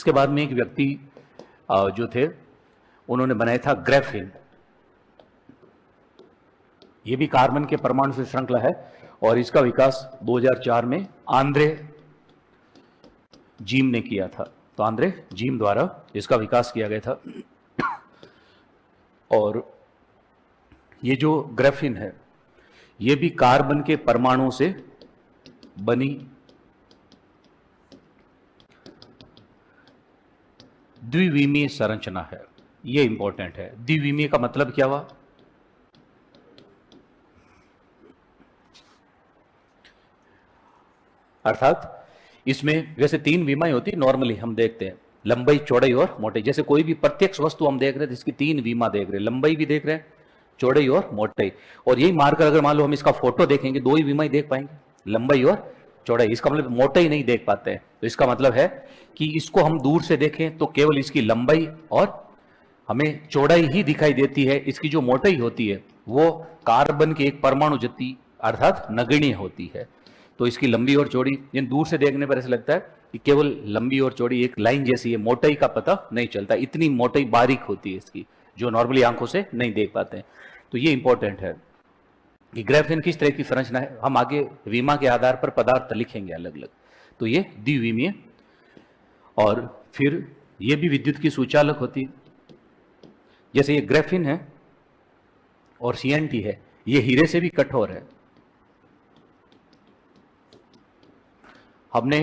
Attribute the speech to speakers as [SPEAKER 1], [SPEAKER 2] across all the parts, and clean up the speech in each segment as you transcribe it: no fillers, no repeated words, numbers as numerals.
[SPEAKER 1] इसके बाद में एक व्यक्ति जो थे उन्होंने बनाया था ग्रेफिन। ये भी कार्बन के परमाणु से श्रृंखला है और इसका विकास 2004 में आंद्रे जीम ने किया था। तो आंद्रे जीम द्वारा इसका विकास किया गया था। और ये जो ग्रेफिन है ये भी कार्बन के परमाणु से बनी द्विविमीय संरचना है। ये इंपॉर्टेंट है। द्विविमीय का मतलब क्या हुआ? अर्थात इसमें वैसे 3 विमाएं होती नॉर्मली हम देखते हैं, लंबाई, चौड़ाई और मोटाई। जैसे कोई भी प्रत्यक्ष वस्तु हम देख रहे हैं तो इसकी 3 विमा देख रहे हैं, लंबाई भी देख रहे हैं, चौड़ाई और मोटाई। और यही मारकर अगर मान लो हम इसका फोटो देखेंगे 2 ही विमा देख पाएंगे, लंबाई और चौड़ाई। इसका मतलब मोटाई नहीं देख पाते हैं। तो इसका मतलब है कि इसको हम दूर से देखें तो केवल इसकी लंबाई और हमें चौड़ाई ही दिखाई देती है। इसकी जो मोटाई होती है वो कार्बन के एक परमाणु जितनी अर्थात नगण्य होती है। तो इसकी लंबी और चौड़ी इन दूर से देखने पर ऐसा लगता है कि केवल लंबी और चौड़ी एक लाइन जैसी है, मोटाई का पता नहीं चलता। इतनी मोटाई बारीक होती है इसकी, जो नॉर्मली आंखों से नहीं देख पाते हैं। तो ये इंपॉर्टेंट है कि ग्रेफिन किस तरह की संरचना है। हम आगे विमा के आधार पर पदार्थ लिखेंगे अलग अलग। तो ये द्विविमीय। और फिर ये भी विद्युत की सुचालक होती है। जैसे ये ग्रेफिन है और सीएनटी है, ये हीरे से भी कठोर है। हमने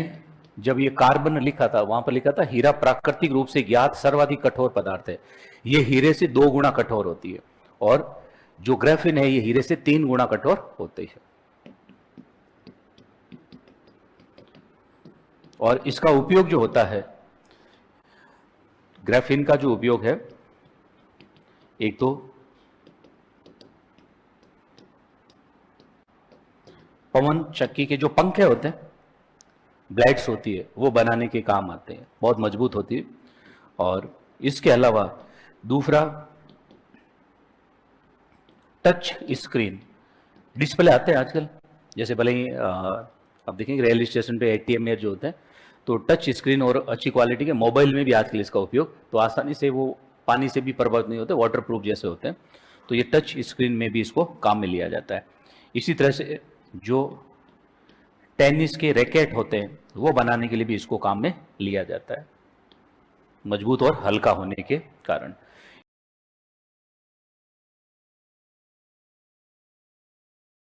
[SPEAKER 1] जब ये कार्बन लिखा था वहां पर लिखा था हीरा प्राकृतिक रूप से ज्ञात सर्वाधिक कठोर पदार्थ है। ये हीरे से 2 गुना कठोर होती है और जो ग्रेफिन है ये हीरे से 3 गुना कठोर होती है। और इसका उपयोग जो होता है, ग्रेफिन का जो उपयोग है, एक तो पवन चक्की के जो पंखे होते हैं, ब्लेड्स होती है, वो बनाने के काम आते हैं, बहुत मजबूत होती है। और इसके अलावा दूसरा टच स्क्रीन डिस्प्ले आते हैं आजकल। जैसे भले ही आप देखेंगे रेलवे स्टेशन पे एटीएम में जो होते हैं, तो टच स्क्रीन और अच्छी क्वालिटी के मोबाइल में भी आजकल इसका उपयोग, तो आसानी से वो पानी से भी प्रभावित नहीं होते, वाटर प्रूफ जैसे होते हैं। तो ये टच स्क्रीन में भी इसको काम में लिया जाता है। इसी तरह से जो टेनिस के रैकेट होते हैं वो बनाने के लिए भी इसको काम में लिया जाता है, मजबूत और हल्का होने के कारण।